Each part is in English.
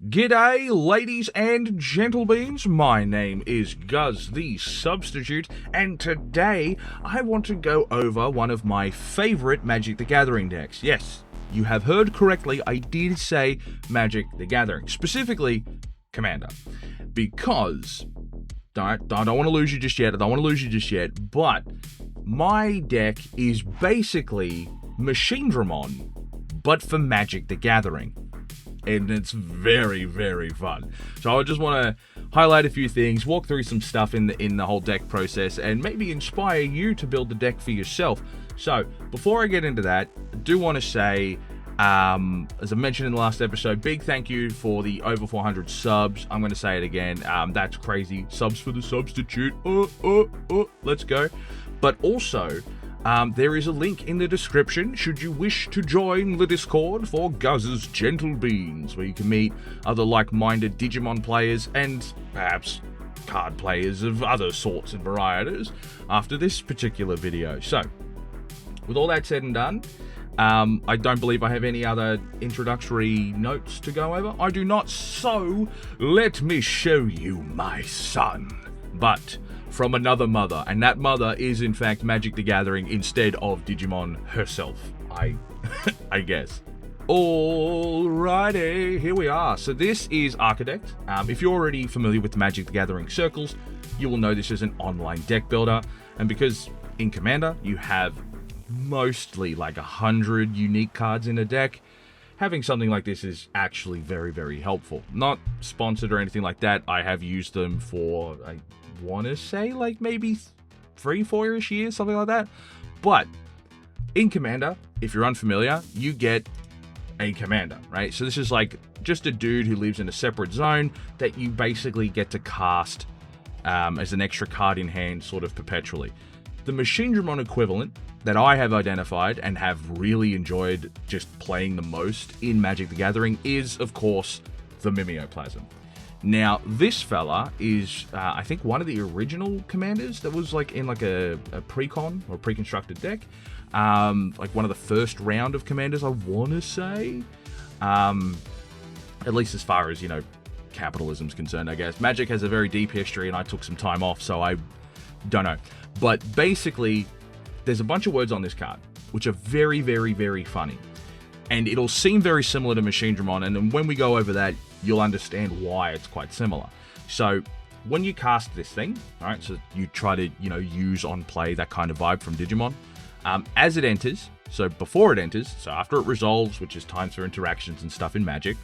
G'day, ladies and gentlebeans. My name is Guz the Substitute, and today I want to go over one of my favorite Magic the Gathering decks. Yes, you have heard correctly, I did say Magic the Gathering, specifically Commander, because I don't want to lose you just yet, but my deck is basically Machinedramon, but for Magic the Gathering. And it's very, very fun. So I just want to highlight a few things, walk through some stuff in the whole deck process, and maybe inspire you to build the deck for yourself. So before I get into that, I do want to say, as I mentioned in the last episode, big thank you for the over 400 subs. I'm going to say it again. That's crazy. Subs for the substitute. Let's go. But also, there is a link in the description should you wish to join the Discord for Guz's Gentle Beans, where you can meet other like-minded Digimon players and perhaps card players of other sorts and varieties after this particular video. So, with all that said and done, I don't believe I have any other introductory notes to go over. I do not, so let me show you my son. But from another mother, and that mother is in fact Magic the Gathering instead of Digimon herself, I guess. Alrighty, here we are. So this is Architect. If you're already familiar with the Magic the Gathering circles, you will know this is an online deck builder, and because in Commander you have mostly like 100 unique cards in a deck, having something like this is actually very, very helpful. Not sponsored or anything like that. I have used them for, I want to say, like maybe 3-4-ish years, something like that. But in Commander, if you're unfamiliar, you get a Commander, right? So this is like just a dude who lives in a separate zone that you basically get to cast as an extra card in hand sort of perpetually. The Machinedramon equivalent that I have identified and have really enjoyed just playing the most in Magic the Gathering is, of course, the Mimmothy. Now, this fella is, I think, one of the original commanders that was like in like a pre-con or pre-constructed deck. Like one of the first round of commanders, I want to say. At least as far as, capitalism's concerned, I guess. Magic has a very deep history, and I took some time off, so I don't know. But basically, there's a bunch of words on this card, which are very, very, very funny. And it'll seem very similar to Machinedramon, and then when we go over that, you'll understand why it's quite similar. So, when you cast this thing, alright, so you try to, use on play that kind of vibe from Digimon, as it enters, so before it enters, so after it resolves, which is times for interactions and stuff in Magic,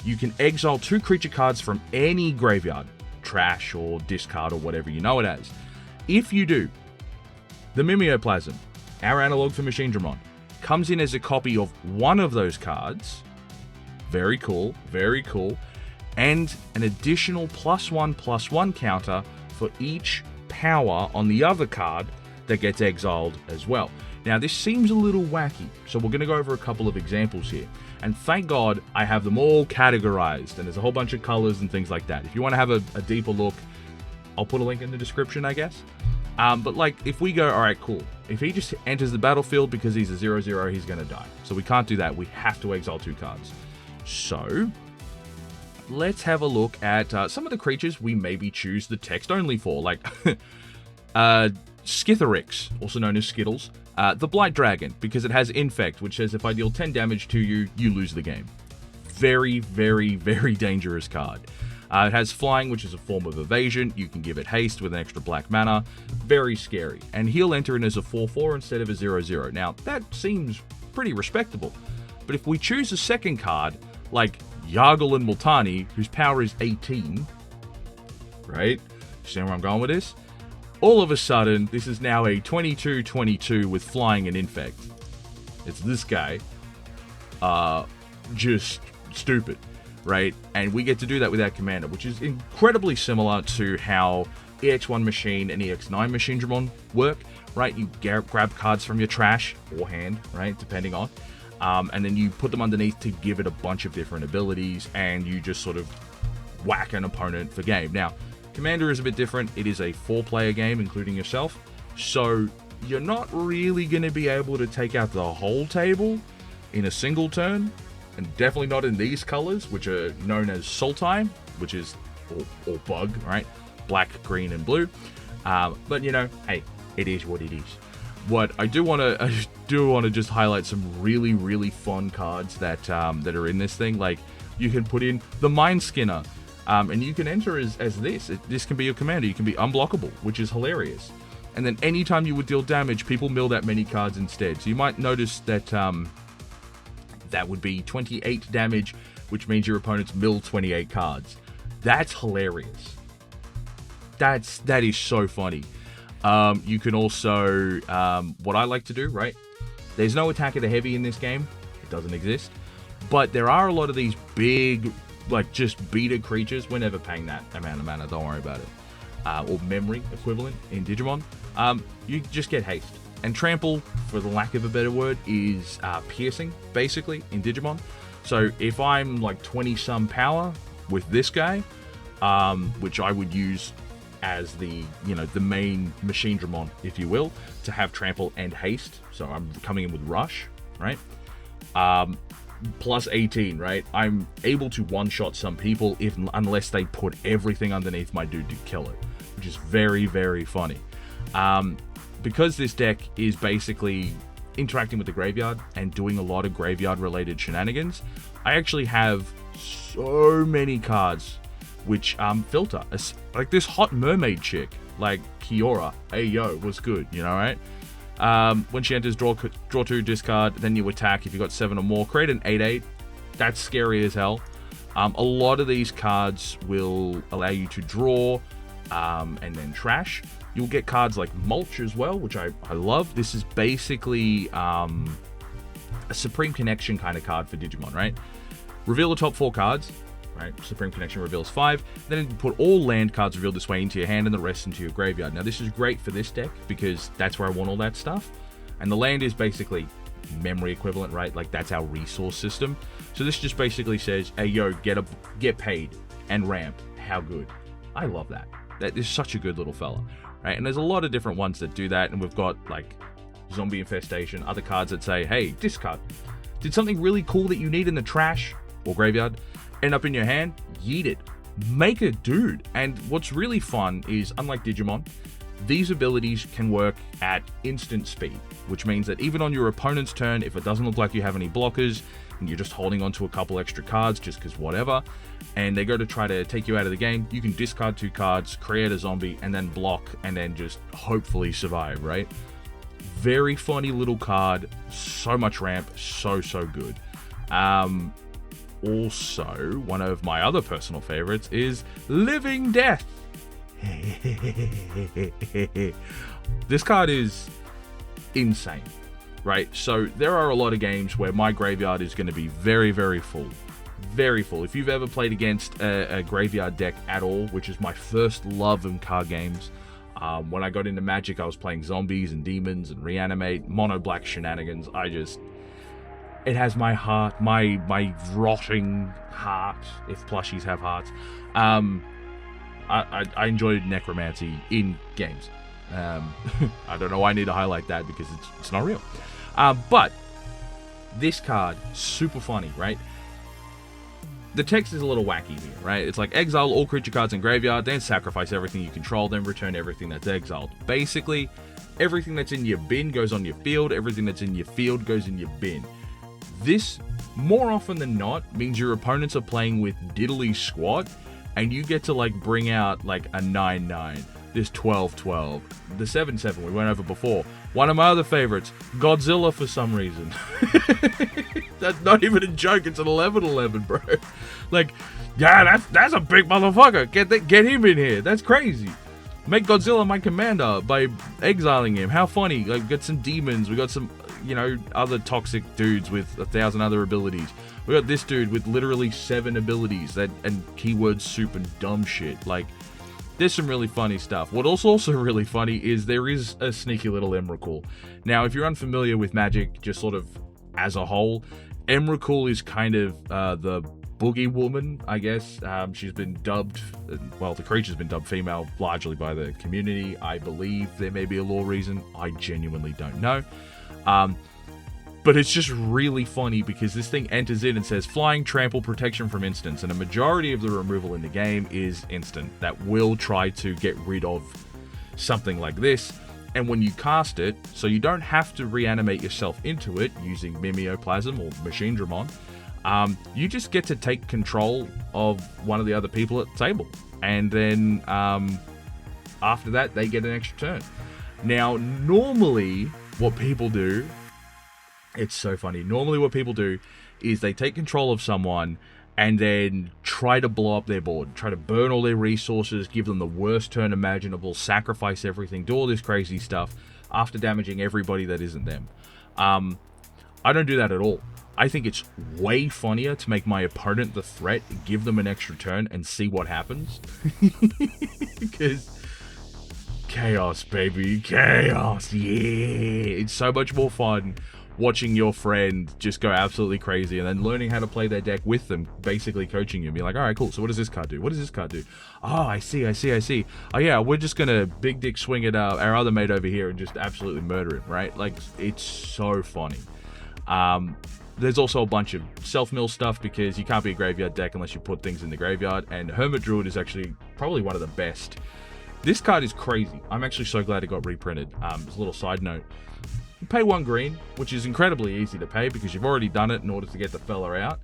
you can exile 2 creature cards from any graveyard, trash or discard or whatever you know it as. If you do, the Mimmothy, our analog for Machinedramon, comes in as a copy of one of those cards. Very cool, very cool. And an additional +1/+1 counter for each power on the other card that gets exiled as well. Now, this seems a little wacky, so we're going to go over a couple of examples here. And thank God I have them all categorized, and there's a whole bunch of colors and things like that. If you want to have a deeper look, I'll put a link in the description, I guess. But like, if we go, alright, cool. If he just enters the battlefield because he's a 0/0, he's going to die. So we can't do that. We have to exile 2 cards. So, let's have a look at some of the creatures we maybe choose the text only for. Like, Skitherix, also known as Skittles. The Blight Dragon, because it has Infect, which says if I deal 10 damage to you, you lose the game. Very, very, very dangerous card. It has Flying, which is a form of evasion. You can give it Haste with an extra black mana. Very scary. And he'll enter in as a 4/4 instead of a 0/0. Now, that seems pretty respectable. But if we choose a second card, like Yargle and Multani, whose power is 18, right? See where I'm going with this? All of a sudden, this is now a 22/22 with Flying and Infect. It's this guy. Just stupid. Right? And we get to do that with our commander, which is incredibly similar to how EX1 Machine and EX9 Machinedramon work, right? You grab cards from your trash or hand, right? Depending on. And then you put them underneath to give it a bunch of different abilities, and you just sort of whack an opponent for game. Now, Commander is a bit different. It is a 4-player game, including yourself. So, you're not really going to be able to take out the whole table in a single turn. and definitely not in these colors, which are known as Sultai, which is, or Bug, right? Black, green, and blue. But you know, hey, it is what it is. What I do want to just highlight some really, really fun cards that that are in this thing. Like, you can put in the Mind Skinner, and you can enter as this. This can be your commander. You can be unblockable, which is hilarious. And then anytime you would deal damage, people mill that many cards instead. So you might notice that that would be 28 damage, which means your opponents mill 28 cards. That's hilarious. That is so funny. You can also, what I like to do, right? There's no attack of the heavy in this game. It doesn't exist. But there are a lot of these big, like, just beta creatures. We're never paying that amount of mana, don't worry about it. Or memory equivalent in Digimon. You just get haste. And trample, for the lack of a better word, is piercing, basically, in Digimon. So if I'm like 20-some power with this guy, which I would use as the, you know, the main Machinedramon, if you will, to have trample and haste. So I'm coming in with rush, right? Plus 18, right? I'm able to one-shot some people unless they put everything underneath my dude to kill it, which is very, very funny. Because this deck is basically interacting with the graveyard and doing a lot of graveyard-related shenanigans, I actually have so many cards which filter. Like this hot mermaid chick, like Kiora, hey yo, what's good, you know, right? When she enters, draw 2, discard, then you attack. If you got 7 or more, create an 8/8. That's scary as hell. A lot of these cards will allow you to draw and then trash. You'll get cards like Mulch as well, which I love. This is basically a Supreme Connection kind of card for Digimon, right? Reveal the top 4 cards. Right, Supreme Connection reveals 5. Then you put all land cards revealed this way into your hand and the rest into your graveyard. Now this is great for this deck because that's where I want all that stuff. And the land is basically memory equivalent, right? Like that's our resource system. So this just basically says, hey yo, get paid and ramp. How good. I love that. That is such a good little fella. Right? And there's a lot of different ones that do that, and we've got like Zombie Infestation, other cards that say, hey, discard. Did something really cool that you need in the trash or graveyard end up in your hand? Yeet it. Make a dude. And what's really fun is, unlike Digimon, these abilities can work at instant speed, which means that even on your opponent's turn, if it doesn't look like you have any blockers, and you're just holding onto a couple extra cards just because whatever, and they go to try to take you out of the game, you can discard 2 cards, create a zombie, and then block, and then just hopefully survive, right? Very funny little card, so much ramp, so good. Also, one of my other personal favorites is Living Death. This card is insane, right? So there are a lot of games where my graveyard is going to be very, very full. Very full. If you've ever played against a graveyard deck at all, which is my first love in card games, when I got into Magic, I was playing zombies and demons and reanimate, mono black shenanigans. It has my heart, my rotting heart, if plushies have hearts. I enjoyed necromancy in games. I don't know why I need to highlight that because it's not real. But this card, super funny, right? The text is a little wacky here, right? It's like exile all creature cards in graveyard, then sacrifice everything you control, then return everything that's exiled. Basically, everything that's in your bin goes on your field, everything that's in your field goes in your bin. This, more often than not, means your opponents are playing with diddly squat, and you get to like bring out like a 9/9, this 12/12, the 7/7 we went over before. One of my other favorites, Godzilla, for some reason. That's not even a joke, it's an 11/11, bro. Like, yeah, that's a big motherfucker. Get him in here. That's crazy. Make Godzilla my commander by exiling him. How funny. Like, we got some demons, we got some, you know, other toxic dudes with 1,000 other abilities. We got this dude with literally 7 abilities and keyword soup and dumb shit. Like, there's some really funny stuff. What also really funny is there is a sneaky little Emrakul. Now, if you're unfamiliar with Magic, just sort of as a whole, Emrakul is kind of the boogie woman, I guess. She's been dubbed, well, the creature's been dubbed female largely by the community. I believe there may be a lore reason. I genuinely don't know. But But it's just really funny because this thing enters in and says flying, trample, protection from instants, and a majority of the removal in the game is instant that will try to get rid of something like this. And when you cast it, so you don't have to reanimate yourself into it using Mimeoplasm or Machinedramon, you just get to take control of one of the other people at the table. And then after that, they get an extra turn. Now, normally, what people do, it's so funny. Normally what people do is they take control of someone and then try to blow up their board, try to burn all their resources, give them the worst turn imaginable, sacrifice everything, do all this crazy stuff after damaging everybody that isn't them. I don't do that at all. I think it's way funnier to make my opponent the threat, give them an extra turn, and see what happens. Because chaos, baby, chaos, yeah! It's so much more fun watching your friend just go absolutely crazy and then learning how to play their deck with them, basically coaching you and be like, all right, cool, so what does this card do? What does this card do? Oh, I see. Oh yeah, we're just gonna big dick swing at our other mate over here and just absolutely murder him, right? Like, it's so funny. There's also a bunch of self-mill stuff because you can't be a graveyard deck unless you put things in the graveyard, and Hermit Druid is actually probably one of the best. This card is crazy. I'm actually so glad it got reprinted. As a little side note, you pay 1 green, which is incredibly easy to pay because you've already done it in order to get the fella out.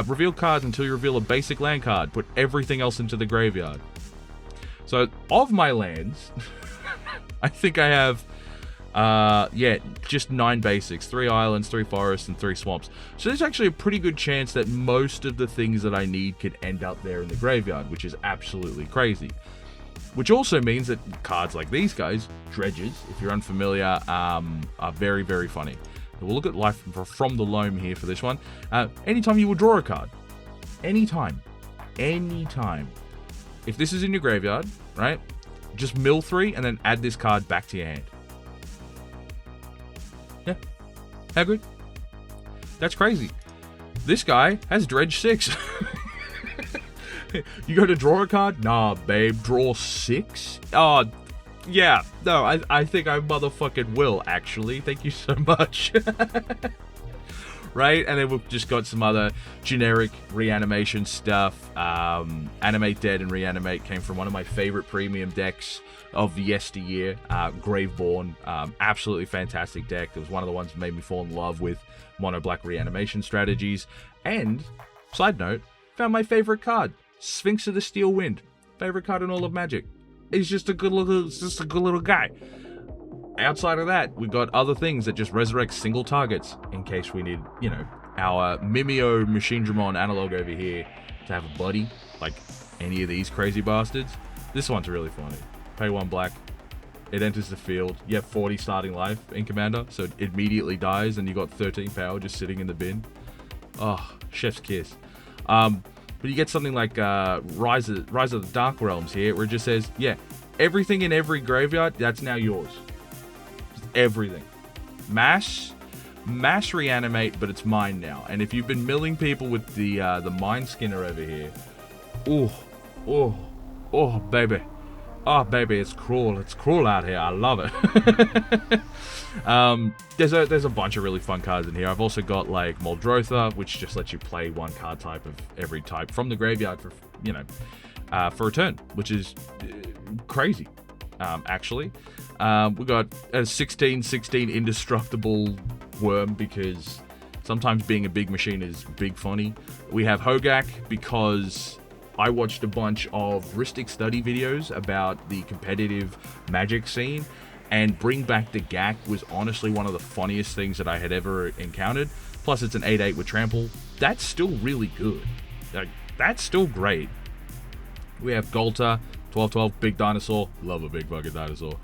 Reveal cards until you reveal a basic land card. Put everything else into the graveyard. So, of my lands, I think I have, just 9 basics. 3 islands, 3 forests, and 3 swamps. So there's actually a pretty good chance that most of the things that I need could end up there in the graveyard, which is absolutely crazy. Which also means that cards like these guys, Dredges, if you're unfamiliar, are very, very funny. We'll look at life from the loam here for this one. Anytime you will draw a card. Anytime. If this is in your graveyard, right, just mill 3 and then add this card back to your hand. Yeah. How good? That's crazy. This guy has Dredge 6. You go to draw a card? Nah, babe. Draw 6? Oh, yeah. No, I think I motherfucking will, actually. Thank you so much. Right? And then we've just got some other generic reanimation stuff. Animate Dead and Reanimate came from one of my favorite premium decks of yesteryear, Graveborn. Absolutely fantastic deck. It was one of the ones that made me fall in love with mono black reanimation strategies. And, side note, found my favorite card. Sphinx of the Steel Wind, favorite card in all of Magic. He's just a good little guy. Outside of that, we've got other things that just resurrect single targets in case we need, you know, our Mimeo Machinedramon analog over here to have a buddy like any of these crazy bastards. This one's really funny. Pay 1 black. It enters the field. You have 40 starting life in Commander, so it immediately dies, and you got 13 power just sitting in the bin. Oh, chef's kiss. But you get something like Rise of the Dark Realms here, where it just says, yeah, everything in every graveyard, that's now yours. Just everything. Mash reanimate, but it's mine now. And if you've been milling people with the Mind Skinner over here, oh, baby. Oh, baby, it's cruel. It's cruel out here. I love it. There's a bunch of really fun cards in here. I've also got like Muldrotha, which just lets you play 1 card type of every type from the graveyard for, you know, for a turn, which is crazy, actually. We got a 16/16 indestructible worm because sometimes being a big machine is big funny. We have Hogak because I watched a bunch of Ristic study videos about the competitive Magic scene, and Bring Back the Gak was honestly one of the funniest things that I had ever encountered. Plus, it's an 8/8 with Trample. That's still really good. Like, that's still great. We have Golta, 12/12, big dinosaur. Love a big fucking dinosaur.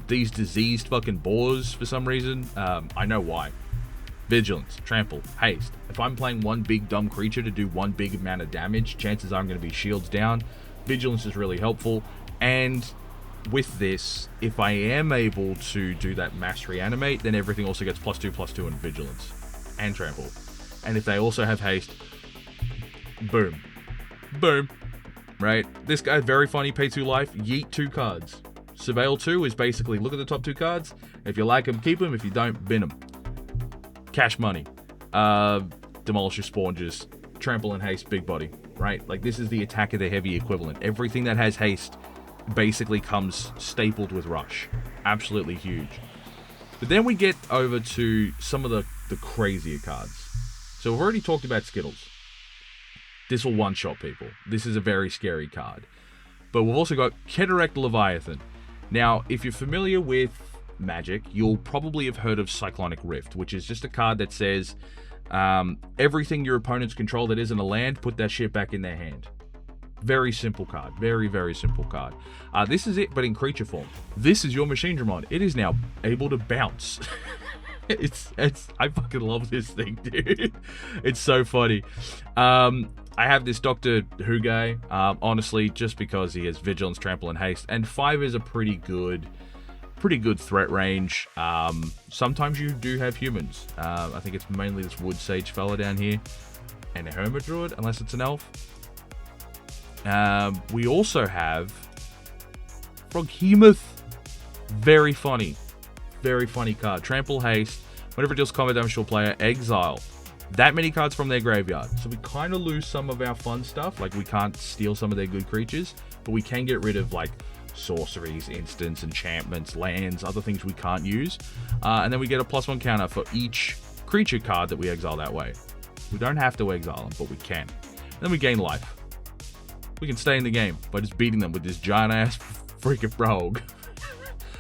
These diseased fucking boars for some reason. I know why. Vigilance, Trample, Haste. If I'm playing one big dumb creature to do 1 big amount of damage, chances are I'm going to be shields down. Vigilance is really helpful. And with this, if I am able to do that mass reanimate, then everything also gets +2/+2 in Vigilance and Trample. And if they also have Haste, boom. Boom. Right? This guy, very funny, pay 2 life, yeet 2 cards. Surveil 2 is basically look at the top 2 cards. If you like them, keep them. If you don't, bin them. cash money. Demolisher Spawn, just trample and haste, big body, right? Like, this is the attack of the heavy equivalent. Everything that has haste basically comes stapled with rush. Absolutely huge. But then we get over to some of the crazier cards. So we've already talked about Skittles. This will one-shot people. This is a very scary card. But we've also got Cataract Leviathan. Now, if you're familiar with Magic, you'll probably have heard of Cyclonic Rift, which is just a card that says, everything your opponents control that isn't a land, put that shit back in their hand. Very simple card. Very, very simple card. This is it, but in creature form. This is your Machinedramon. It is now able to bounce. I fucking love this thing, dude. It's so funny. I have this Doctor Who guy, honestly, just because he has Vigilance, Trample, and Haste. And 5 is a pretty good threat range. Sometimes you do have humans. I think it's mainly this Wood Sage fella down here. And a Hermit Druid, unless it's an elf. We also have Froghemoth. Very funny. Very funny card. Trample, Haste. Whenever it deals combat damage to a player, exile. That many cards from their graveyard. So we kind of lose some of our fun stuff. Like, we can't steal some of their good creatures. But we can get rid of, like, sorceries, instants, enchantments, lands, other things we can't use. And then we get a +1 counter for each creature card that we exile that way. We don't have to exile them, but we can. And then we gain life. We can stay in the game by just beating them with this giant-ass freaking frog.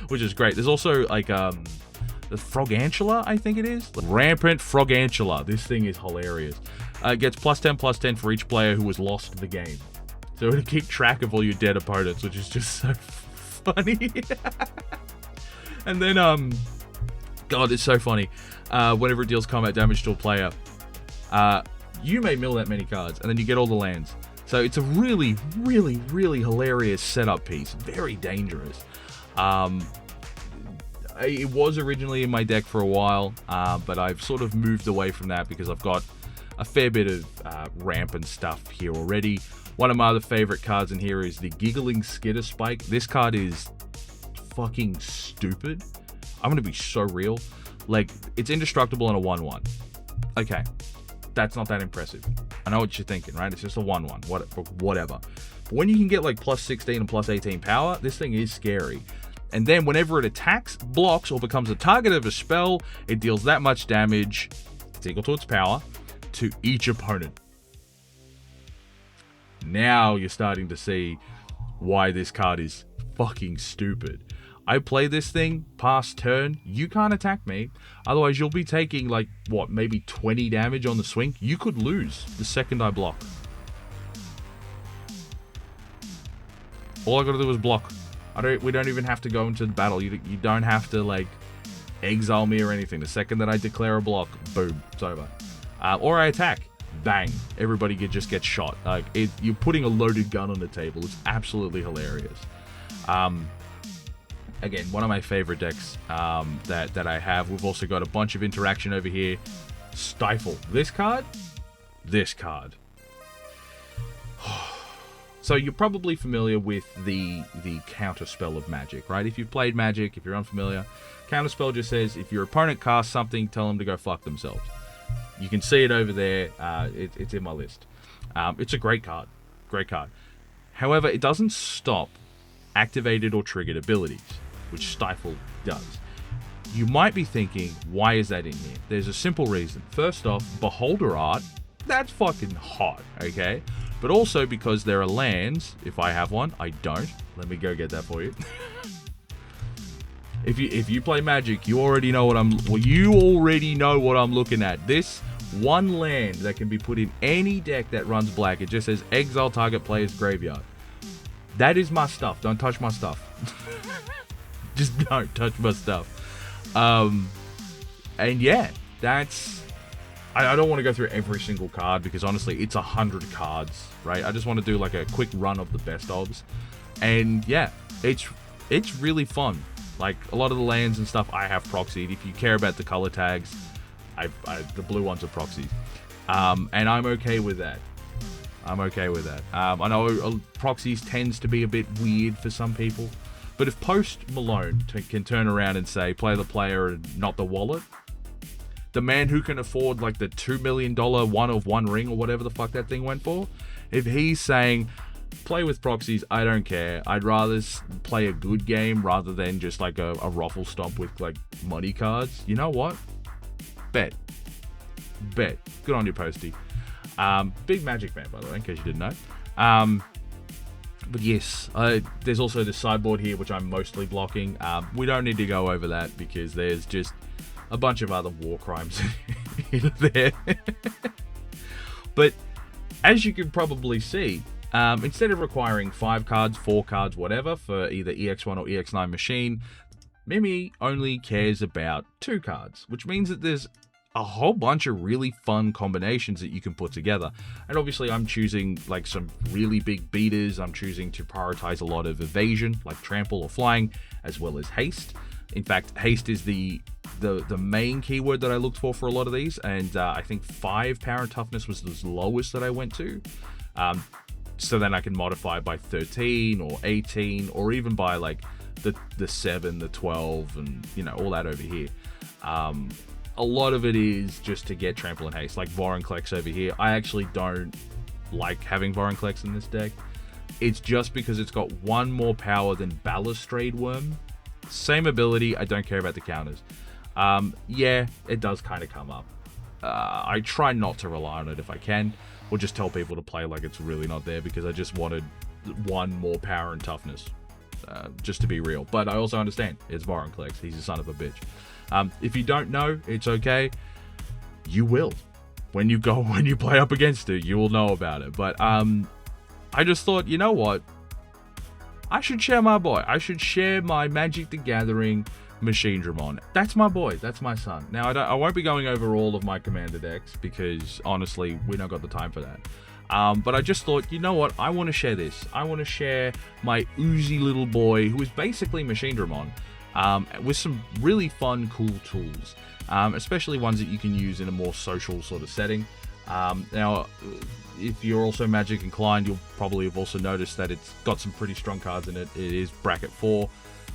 Which is great. There's also, like, the Frogantula, I think it is. Rampant Frogantula. This thing is hilarious. It gets +10/+10 for each player who has lost the game. So it'll keep track of all your dead opponents, which is just so funny. And then, God, it's so funny. Whenever it deals combat damage to a player, you may mill that many cards, and then you get all the lands. So it's a really, really, really hilarious setup piece. Very dangerous. It was originally in my deck for a while, but I've sort of moved away from that because I've got a fair bit of ramp and stuff here already. One of my other favorite cards in here is the Giggling Skitter Spike. This card is fucking stupid. I'm going to be so real. Like, it's indestructible in a 1/1. Okay, that's not that impressive. I know what you're thinking, right? It's just a 1/1, whatever. But when you can get like +16 and +18 power, this thing is scary. And then whenever it attacks, blocks, or becomes a target of a spell, it deals that much damage, it's equal to its power, to each opponent. Now you're starting to see why this card is fucking stupid. I play this thing past turn, you can't attack me, otherwise you'll be taking like, what, maybe 20 damage on the swing. You could lose the second I block. All I gotta do is block. We don't even have to go into the battle. You don't have to, like, exile me or anything. The second that I declare a block, boom, it's over. Or I attack, bang, everybody just gets shot. Like, you're putting a loaded gun on the table. It's absolutely hilarious. Again, one of my favorite decks that I have. We've also got a bunch of interaction over here. Stifle. This card. So you're probably familiar with the counterspell of Magic, right? If you've played Magic, if you're unfamiliar, counterspell just says if your opponent casts something, tell them to go fuck themselves. You can see it over there. It's in my list. It's a great card. Great card. However, it doesn't stop activated or triggered abilities, which Stifle does. You might be thinking, why is that in here? There's a simple reason. First off, Beholder Art, that's fucking hot, okay? But also because there are lands. If I have one, I don't. Let me go get that for you. If you play Magic, you already know what I'm looking at. This one land that can be put in any deck that runs black. It just says exile target player's graveyard. That is my stuff. Don't touch my stuff. Just don't touch my stuff. And yeah, that's. I don't want to go through every single card because honestly, it's 100 cards, right? I just want to do like a quick run of the best ofs, and yeah, it's really fun. Like a lot of the lands and stuff, I have proxied. If you care about the color tags, the blue ones are proxies, and I'm okay with that. I know proxies tends to be a bit weird for some people, but if Post Malone can turn around and say play the player and not the wallet, the man who can afford like the $2 million one-of-one ring or whatever the fuck that thing went for, if he's saying, play with proxies, I don't care, I'd rather play a good game rather than just like a ruffle stomp with like money cards, you know what? Bet. Good on you, Posty. Big Magic fan, by the way, in case you didn't know. But yes, there's also the sideboard here, which I'm mostly blocking. We don't need to go over that because there's just a bunch of other war crimes in there. But as you can probably see, instead of requiring 5 cards, 4 cards, whatever, for either EX1 or EX9 machine, Mimi only cares about 2 cards, which means that there's a whole bunch of really fun combinations that you can put together. And obviously I'm choosing like some really big beaters. I'm choosing to prioritize a lot of evasion, like trample or flying, as well as haste. In fact, haste is the main keyword that I looked for a lot of these, and I think 5 power and toughness was the lowest that I went to. So then I can modify by 13 or 18 or even by like the 7, the 12, and you know, all that over here. A lot of it is just to get trample and haste, like Vorinclex over here. I actually don't like having Vorinclex in this deck. It's just because it's got 1 more power than Balustrade Worm. Same ability, I don't care about the counters. Yeah, it does kind of come up. I try not to rely on it if I can, or just tell people to play like it's really not there because I just wanted 1 more power and toughness, just to be real. But I also understand, it's Vorinclex, he's a son of a bitch. If you don't know, it's okay. You will. When you play up against it, you will know about it. But I just thought, you know what? I should share my boy. I should share my Magic the Gathering Machinedramon. That's my boy. That's my son. Now, I won't be going over all of my commander decks because, honestly, we don't got the time for that. But I just thought, you know what? I want to share this. I want to share my oozy little boy, who is basically Machinedramon, with some really fun, cool tools, especially ones that you can use in a more social sort of setting. Now, if you're also Magic inclined, you'll probably have also noticed that it's got some pretty strong cards in it. It is bracket 4.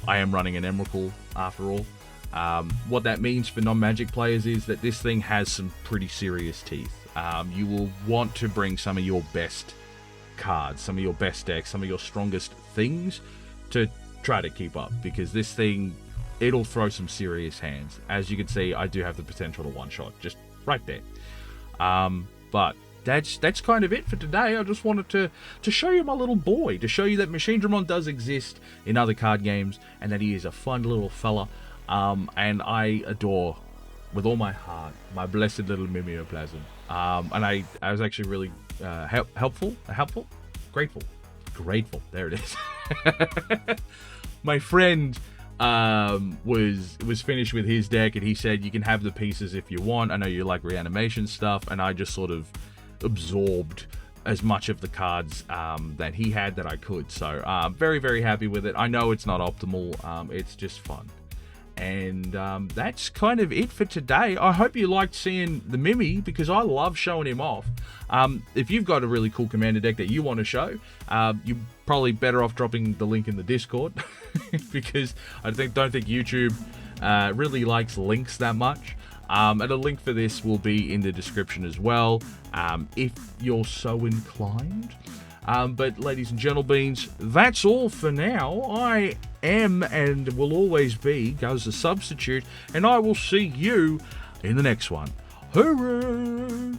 I am running an Emrakul after all. What that means for non-Magic players is that this thing has some pretty serious teeth. You will want to bring some of your best cards, some of your best decks, some of your strongest things to try to keep up, because this thing, it'll throw some serious hands. As you can see, I do have the potential to one-shot just right there. But that's kind of it for today. I just wanted to show you my little boy, to show you that Machinedramon does exist in other card games and that he is a fun little fella. And I adore, with all my heart, my blessed little Mimeoplasm. And I was actually really grateful. There it is. My friend was finished with his deck, and he said you can have the pieces if you want. I know you like reanimation stuff, and I just sort of absorbed as much of the cards that he had that I could. So very, very happy with it. I know it's not optimal. It's just fun. And that's kind of it for today. I hope you liked seeing the Mimi, because I love showing him off. If you've got a really cool commander deck that you want to show, you're probably better off dropping the link in the Discord, because I don't think YouTube really likes links that much. And a link for this will be in the description as well, if you're so inclined. But ladies and gentlebeans, that's all for now. I am and will always be Guz the Substitute, and I will see you in the next one. Hooroo!